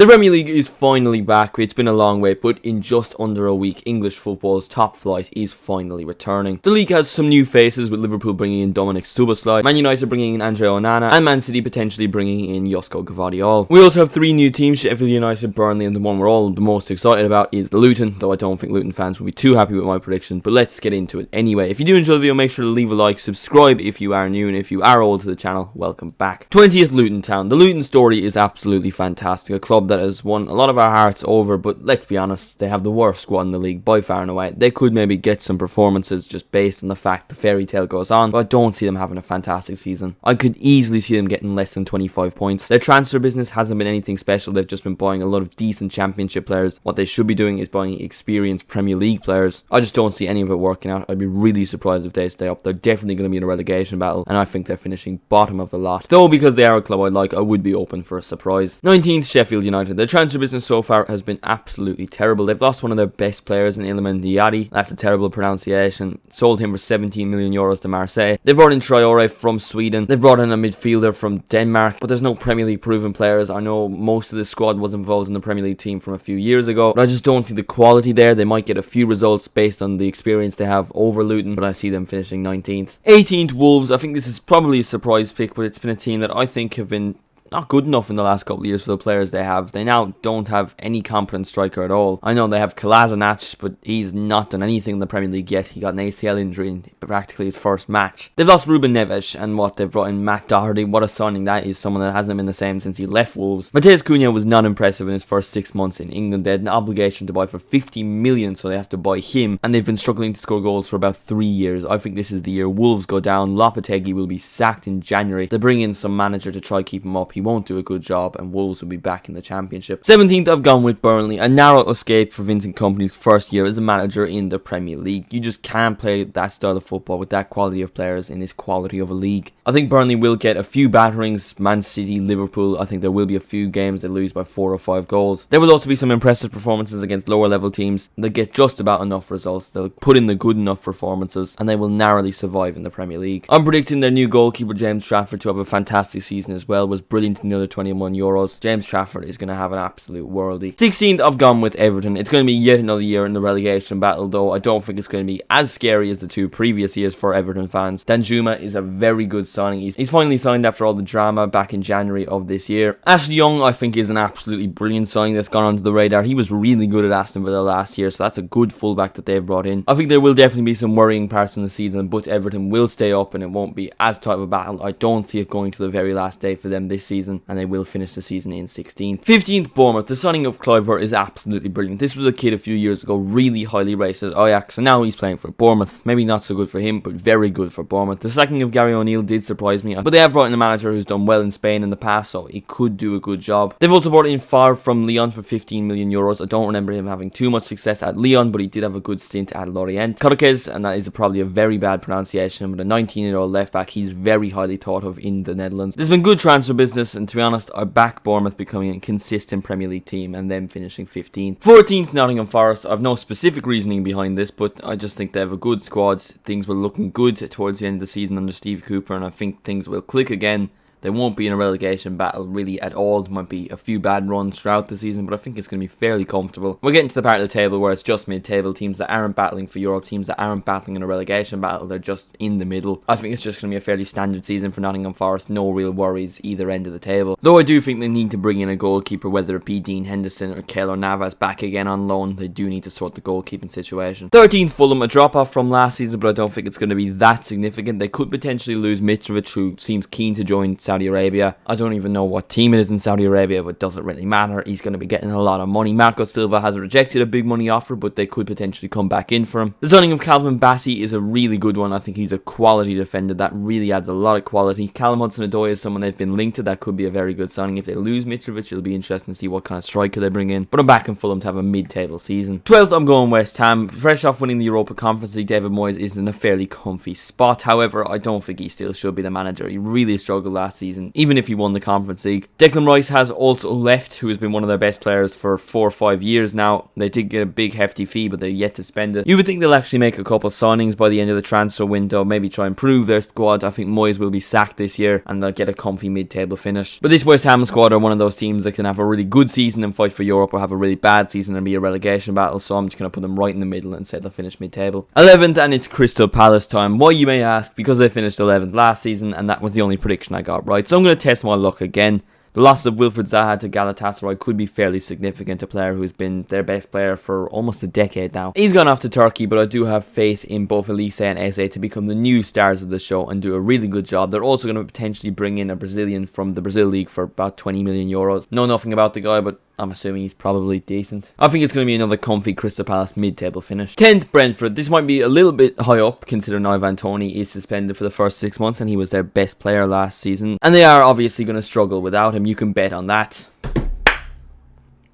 The Premier League is finally back. It's been a long wait, but in just under a week, English football's top flight is finally returning. The league has some new faces, with Liverpool bringing in Dominic Szoboszlai, Man United bringing in Andre Onana, and Man City potentially bringing in Josko Gvardiol. We also have three new teams: Sheffield United, Burnley, and the one we're all the most excited about is Luton, though I don't think Luton fans will be too happy with my predictions, but let's get into it anyway. If you do enjoy the video, make sure to leave a like, subscribe if you are new, and if you are old to the channel, welcome back. 20th Luton Town. The Luton story is absolutely fantastic. A club that has won a lot of our hearts over, but let's be honest, they have the worst squad in the league by far and away. They could maybe get some performances just based on the fact the fairy tale goes on, but I don't see them having a fantastic season. I could easily see them getting less than 25 points. Their transfer business hasn't been anything special. They've just been buying a lot of decent championship players. What they should be doing is buying experienced Premier League players. I just don't see any of it working out. I'd be really surprised if they stay up. They're definitely going to be in a relegation battle, and I think they're finishing bottom of the lot. Though because they are a club I like, I would be open for a surprise. 19th Sheffield United. Their transfer business so far has been absolutely terrible. They've lost one of their best players in Iliman Diaby. That's a terrible pronunciation. Sold him for 17 million euros to Marseille. They've brought in Traore from Sweden. They've brought in a midfielder from Denmark, but there's no Premier League proven players. I know most of the squad was involved in the Premier League team from a few years ago, but I just don't see the quality there. They might get a few results based on the experience they have over Luton, but I see them finishing 19th. 18th Wolves. I think this is probably a surprise pick, but it's been a team that I think have been not good enough in the last couple of years for the players they have. They now don't have any competent striker at all. I know they have Kolasinac, but he's not done anything in the Premier League yet. He got an ACL injury in practically his first match. They've lost Ruben Neves, and they've brought in Matt Doherty. What a signing that is. Someone that hasn't been the same since he left Wolves. Mateus Cunha was not impressive in his first 6 months in England. They had an obligation to buy for 50 million, so they have to buy him, and they've been struggling to score goals for about 3 years. I think this is the year Wolves go down. Lopetegui will be sacked in January. They bring in some manager to try keep him up. He won't do a good job, and Wolves will be back in the Championship. 17th, I've gone with Burnley. A narrow escape for Vincent Kompany's first year as a manager in the Premier League. You just can't play that style of football with that quality of players in this quality of a league. I think Burnley will get a few batterings. Man City, Liverpool, I think there will be a few games they lose by 4 or 5 goals. There will also be some impressive performances against lower level teams. They'll get just about enough results. They'll put in the good enough performances, and they will narrowly survive in the Premier League. I'm predicting their new goalkeeper James Trafford to have a fantastic season as well. Was brilliant in the other 21 euros. James Trafford is going to have an absolute worldie. 16th, I've gone with Everton. It's going to be yet another year in the relegation battle, though I don't think it's going to be as scary as the 2 previous years for Everton fans. Danjuma is a very good signing. He's finally signed after all the drama back in January of this year. Ashley Young, I think, is an absolutely brilliant signing that's gone onto the radar. He was really good at Aston Villa last year, so that's a good fullback that they've brought in. I think there will definitely be some worrying parts in the season, but Everton will stay up and it won't be as tight of a battle. I don't see it going to the very last day for them this season, and they will finish the season in 16th. 15th, Bournemouth. The signing of Kluivert is absolutely brilliant. This was a kid a few years ago, really highly rated at Ajax, and now he's playing for Bournemouth. Maybe not so good for him, but very good for Bournemouth. The sacking of Gary O'Neill did surprise me, but they have brought in a manager who's done well in Spain in the past, so he could do a good job. They've also brought in Favre from Lyon for 15 million euros. I don't remember him having too much success at Lyon, but he did have a good stint at Lorient. Corquez, and that is probably a very bad pronunciation, but a 19-year-old left back, he's very highly thought of in the Netherlands. There's been good transfer business, and to be honest, I back Bournemouth becoming a consistent Premier League team and then finishing 15th. 14th, Nottingham Forest. I've no specific reasoning behind this, but I just think they have a good squad. Things were looking good towards the end of the season under Steve Cooper, and I think things will click again. They won't be in a relegation battle really at all. There might be a few bad runs throughout the season, but I think it's going to be fairly comfortable. We're getting to the part of the table where it's just mid-table teams that aren't battling for Europe, teams that aren't battling in a relegation battle. They're just in the middle. I think it's just going to be a fairly standard season for Nottingham Forest. No real worries either end of the table. Though I do think they need to bring in a goalkeeper, whether it be Dean Henderson or Keylor Navas back again on loan. They do need to sort the goalkeeping situation. 13th, Fulham. A drop-off from last season, but I don't think it's going to be that significant. They could potentially lose Mitrovic, who seems keen to join Saudi Arabia. I don't even know what team it is in Saudi Arabia, but it doesn't really matter. He's going to be getting a lot of money. Marco Silva has rejected a big money offer, but they could potentially come back in for him. The signing of Calvin Bassey is a really good one. I think he's a quality defender that really adds a lot of quality. Callum Hudson-Odoi is someone they've been linked to that could be a very good signing. If they lose Mitrovic, it'll be interesting to see what kind of striker they bring in. But I'm backing Fulham to have a mid-table season. 12th, I'm going West Ham. Fresh off winning the Europa Conference League, David Moyes is in a fairly comfy spot. However, I don't think he still should be the manager. He really struggled last season, even if he won the Conference League. Declan Rice has also left, who has been one of their best players for 4 or 5 years now. They did get a big hefty fee, but they're yet to spend it. You would think they'll actually make a couple signings by the end of the transfer window, maybe try and improve their squad. I think Moyes will be sacked this year and they'll get a comfy mid-table finish. But this West Ham squad are one of those teams that can have a really good season and fight for Europe, or have a really bad season and be a relegation battle, so I'm just going to put them right in the middle and say they'll finish mid-table. 11th, and it's Crystal Palace time. Why, you may ask? Because they finished 11th last season and that was the only prediction I got right. So I'm going to test my luck again. The loss of Wilfried Zaha to Galatasaray could be fairly significant, a player who's been their best player for almost a decade now. He's gone off to Turkey, but I do have faith in both Elise and Eze to become the new stars of the show and do a really good job. They're also going to potentially bring in a Brazilian from the Brazil League for about 20 million euros. Know nothing about the guy, but I'm assuming he's probably decent. I think it's going to be another comfy Crystal Palace mid-table finish. 10th, Brentford. This might be a little bit high up, considering Ivan Toney is suspended for the first 6 months and he was their best player last season. And they are obviously going to struggle without him. You can bet on that.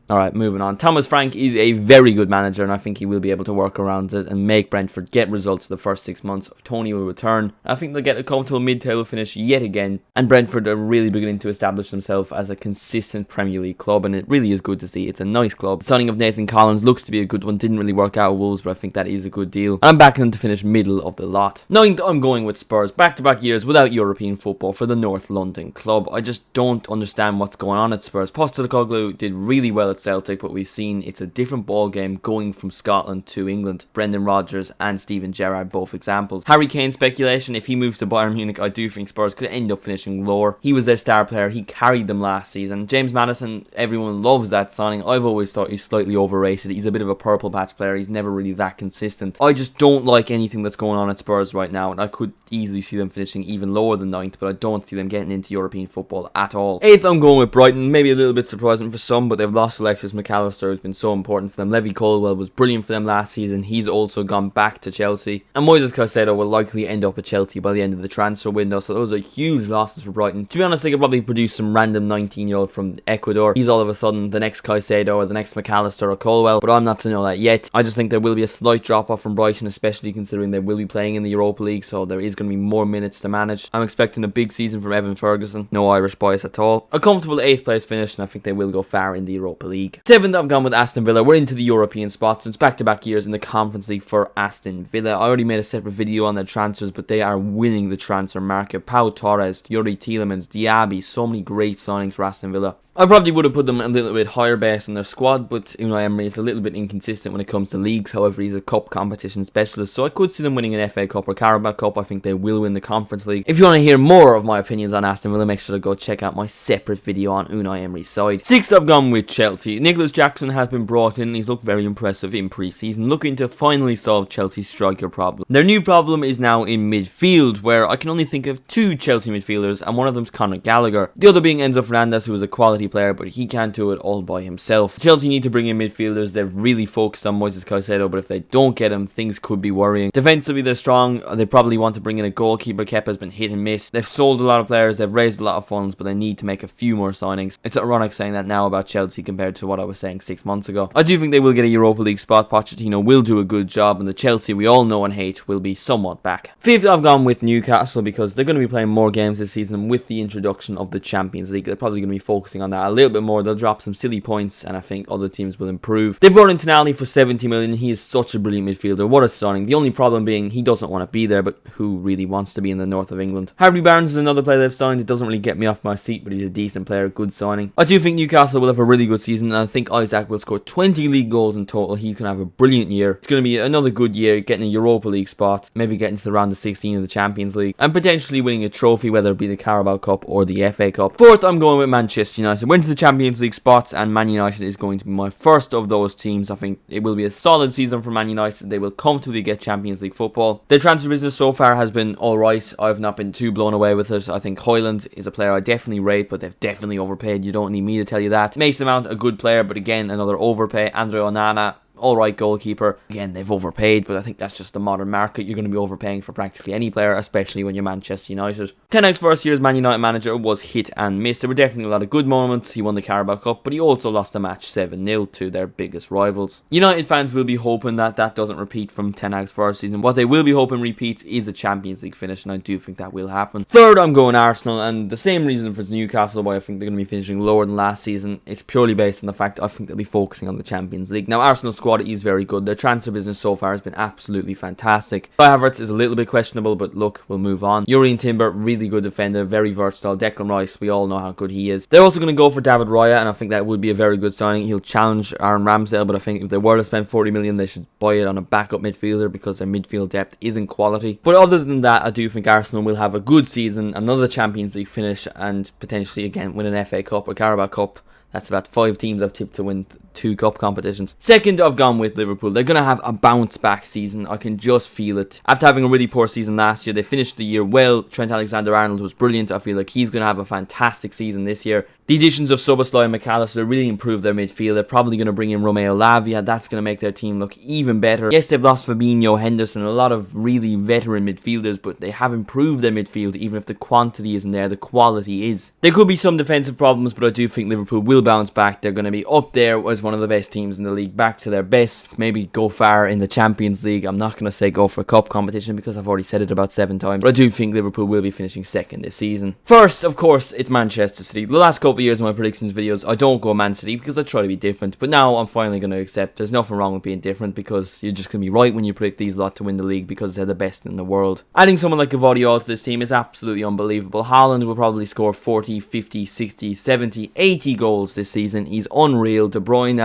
Alright, moving on. Thomas Frank is a very good manager and I think he will be able to work around it and make Brentford get results for the first 6 months. Tony will return. I think they'll get a comfortable mid-table finish yet again, and Brentford are really beginning to establish themselves as a consistent Premier League club, and it really is good to see. It's a nice club. The signing of Nathan Collins looks to be a good one. Didn't really work out with Wolves, but I think that is a good deal. I'm backing them to finish middle of the lot. 9th, I'm going with Spurs. Back-to-back years without European football for the North London club. I just don't understand what's going on at Spurs. Postecoglou did really well at Celtic, but we've seen it's a different ball game going from Scotland to England. Brendan Rodgers and Steven Gerrard, both examples. Harry Kane speculation, if he moves to Bayern Munich, I do think Spurs could end up finishing lower. He was their star player. He carried them last season. James Maddison, everyone loves that signing. I've always thought he's slightly overrated. He's a bit of a purple patch player. He's never really that consistent. I just don't like anything that's going on at Spurs right now, and I could easily see them finishing even lower than 9th, but I don't see them getting into European football at all. 8th, I'm going with Brighton. Maybe a little bit surprising for some, but they've lost Alexis McAllister, who's been so important for them. Levy Colwell was brilliant for them last season. He's also gone back to Chelsea. And Moises Caicedo will likely end up at Chelsea by the end of the transfer window, so those are huge losses for Brighton. To be honest, they could probably produce some random 19-year-old from Ecuador. He's all of a sudden the next Caicedo or the next McAllister or Colwell, but I'm not to know that yet. I just think there will be a slight drop-off from Brighton, especially considering they will be playing in the Europa League, so there is going to be more minutes to manage. I'm expecting a big season from Evan Ferguson. No Irish bias at all. A comfortable 8th place finish, and I think they will go far in the Europa League. 7th, I've gone with Aston Villa. We're into the European spots. It's back-to-back years in the Conference League for Aston Villa. I already made a separate video on their transfers, but they are winning the transfer market. Pau Torres, Yuri Tielemans, Diaby, so many great signings for Aston Villa. I probably would have put them a little bit higher base in their squad, but Unai Emery is a little bit inconsistent when it comes to leagues. However, he's a cup competition specialist, so I could see them winning an FA Cup or Carabao Cup. I think they will win the Conference League. If you want to hear more of my opinions on Aston Villa, make sure to go check out my separate video on Unai Emery's side. 6th, I've gone with Chelsea. Nicholas Jackson has been brought in. He's looked very impressive in pre-season, looking to finally solve Chelsea's striker problem. Their new problem is now in midfield, where I can only think of 2 Chelsea midfielders, and one of them's Conor Gallagher. The other being Enzo Fernandez, who is a quality player, but he can't do it all by himself. Chelsea need to bring in midfielders. They've really focused on Moises Caicedo, but if they don't get him, things could be worrying. Defensively, they're strong. They probably want to bring in a goalkeeper. Kepa's been hit and miss. They've sold a lot of players. They've raised a lot of funds, but they need to make a few more signings. It's ironic saying that now about Chelsea compared to what I was saying 6 months ago. I do think they will get a Europa League spot. Pochettino will do a good job, and the Chelsea we all know and hate will be somewhat back. 5th, I've gone with Newcastle because they're going to be playing more games this season with the introduction of the Champions League. They're probably going to be focusing on that a little bit more. They'll drop some silly points, and I think other teams will improve. They brought in Tonali for 70 million. He is such a brilliant midfielder. What a signing. The only problem being he doesn't want to be there, but who really wants to be in the north of England? Harvey Barnes is another player they've signed. It doesn't really get me off my seat, but he's a decent player. Good signing. I do think Newcastle will have a really good season, and I think Isaac will score 20 league goals in total. He's going to have a brilliant year. It's going to be another good year, getting a Europa League spot, maybe getting to the round of 16 of the Champions League, and potentially winning a trophy, whether it be the Carabao Cup or the FA Cup. 4th, I'm going with Manchester United. Went to the Champions League spots, and Man United is going to be my first of those teams. I think it will be a solid season for Man United. They will comfortably get Champions League football. Their transfer business so far has been alright. I've not been too blown away with it. I think Højlund is a player I definitely rate, but they've definitely overpaid. You don't need me to tell you that. Mason Mount, a good player, but again, another overpay. Andre Onana, alright goalkeeper. Again, they've overpaid, but I think that's just the modern market. You're going to be overpaying for practically any player, especially when you're Manchester United. Ten Hag's first year as Man United manager was hit and miss. There were definitely a lot of good moments. He won the Carabao Cup, but he also lost the match 7-0 to their biggest rivals. United fans will be hoping that that doesn't repeat from Ten Hag's first season. What they will be hoping repeats is the Champions League finish, and I do think that will happen. Third, I'm going Arsenal, and the same reason for Newcastle why I think they're going to be finishing lower than last season. It's purely based on the fact that I think they'll be focusing on the Champions League. Now, Arsenal's squad is very good. Their transfer business so far has been absolutely fantastic. Kai Havertz is a little bit questionable, but look, we'll move on. Jurrien Timber, really good defender, very versatile. Declan Rice, we all know how good he is. They're also going to go for David Raya, and I think that would be a very good signing. He'll challenge Aaron Ramsdale, but I think if they were to spend 40 million, they should buy it on a backup midfielder because their midfield depth isn't quality. But other than that, I do think Arsenal will have a good season, another Champions League finish, and potentially again win an FA Cup or Carabao Cup. That's about 5 teams I've tipped to win 2 cup competitions. Second, I've gone with Liverpool. They're going to have a bounce back season. I can just feel it. After having a really poor season last year, they finished the year well. Trent Alexander-Arnold was brilliant. I feel like he's going to have a fantastic season this year. The additions of Szoboszlai and McAllister really improved their midfield. They're probably going to bring in Romeo Lavia. That's going to make their team look even better. Yes, they've lost Fabinho, Henderson, a lot of really veteran midfielders, but they have improved their midfield. Even if the quantity isn't there, the quality is. There could be some defensive problems, but I do think Liverpool will bounce back. They're going to be up there as one of the best teams in the league, back to their best, maybe go far in the Champions League. I'm not going to say go for a cup competition because I've already said it about 7 times, but I do think Liverpool will be finishing second this season. First, of course, it's Manchester City. The last couple of years of my predictions videos, I don't go Man City because I try to be different, but now I'm finally going to accept there's nothing wrong with being different because you're just going to be right when you predict these lot to win the league because they're the best in the world. Adding someone like Gvardiol to this team is absolutely unbelievable. Haaland will probably score 40, 50, 60, 70, 80 goals this season. He's unreal. De Bruyne,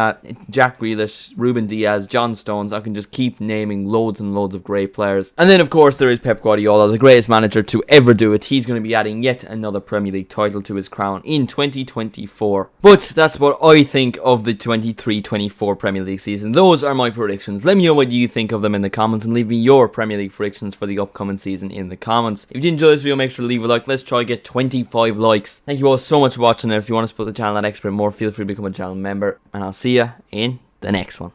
Jack Grealish, Ruben Diaz, John Stones. I can just keep naming loads and loads of great players. And then of course there is Pep Guardiola, the greatest manager to ever do it. He's going to be adding yet another Premier League title to his crown in 2024. But that's what I think of the 23-24 Premier League season. Those are my predictions. Let me know what you think of them in the comments and leave me your Premier League predictions for the upcoming season in the comments. If you enjoyed this video, make sure to leave a like. Let's try to get 25 likes. Thank you all so much for watching, and if you want to support the channel that extra more, feel free to become a channel member, and I'll see you in the next one.